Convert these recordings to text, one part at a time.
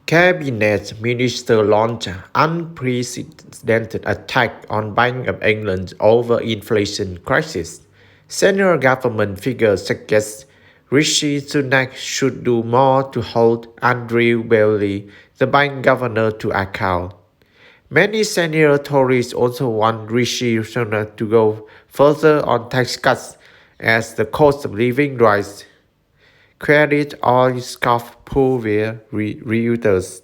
Cabinet Minister launched unprecedented attack on Bank of England over inflation crisis. Senior government figures suggest Rishi Sunak should do more to hold Andrew Bailey, the bank governor, to account. Many senior Tories also want Rishi Sunak to go further on tax cuts as the cost of living rises. Credit oil scarf pool via Reuters.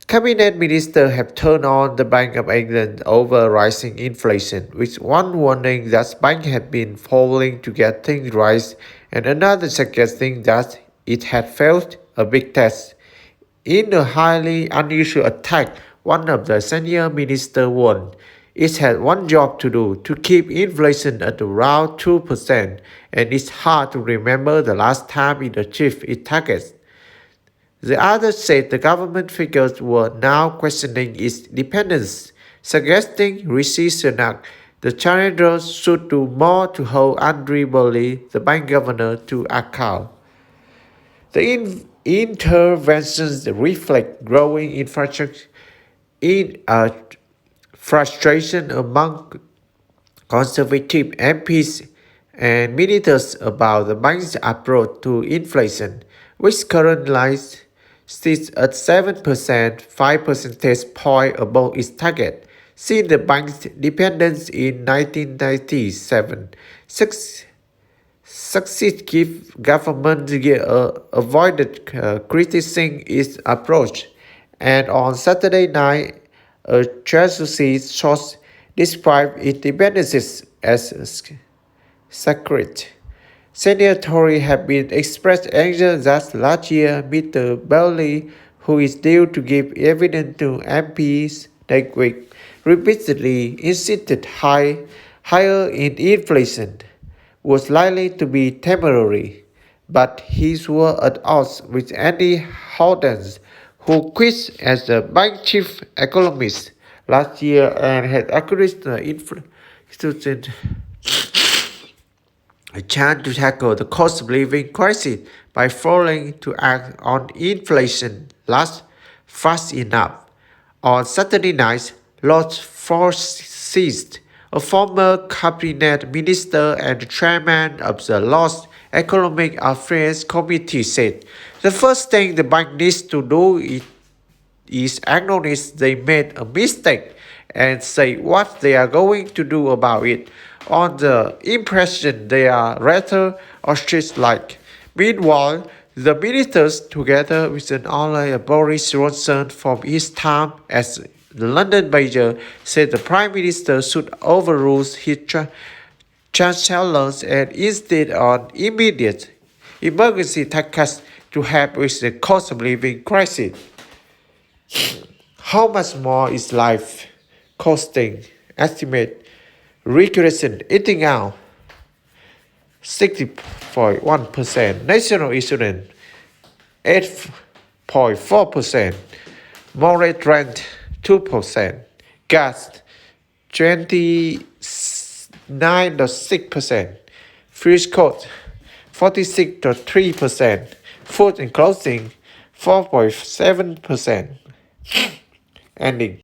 Cabinet ministers have turned on the Bank of England over rising inflation, with one warning that banks have been failing to get things right and another suggesting that it had failed a big test. In a highly unusual attack, one of the senior ministers warned it had one job to do to keep inflation at around 2%, and it's hard to remember the last time it achieved its targets. The other said the government figures were now questioning its independence, suggesting Rishi Sunak, the challenger, should do more to hold Andrew Bailey, the bank governor, to account. The interventions reflect growing frustration among Conservative MPs and ministers about the bank's approach to inflation, which currently sits at 7%, 5 percentage points above its target. Since the bank's independence in 1997, successive governments avoided criticizing its approach, and on Saturday night, a Treasury source described its dependencies as sacred. Senior Tories have been expressed anger that last year Mr. Bailey, who is due to give evidence to MPs next week, repeatedly insisted higher in inflation was likely to be temporary, but his were at odds with Andy Holdens, who quit as the bank chief economist last year and had accused the institution a chance to tackle the cost of living crisis by failing to act on inflation fast enough. On Saturday night, Lord Forsyth, a former cabinet minister and chairman of the Lord's Economic Affairs Committee, said, "The first thing the bank needs to do is acknowledge they made a mistake and say what they are going to do about it, on the impression they are rather ostrich-like." Meanwhile, the ministers, together with an ally Boris Johnson from his time as the London mayor, said the Prime Minister should overrule his chancellors and instead on immediate emergency tax cuts to help with the cost of living crisis. How much more is life costing? Estimate recreation eating out 60.1%, national insurance 8.4%, mortgage rent 2%, gas 29.6%, fuel cost 46.3%, food and clothing 4.7%. Ending.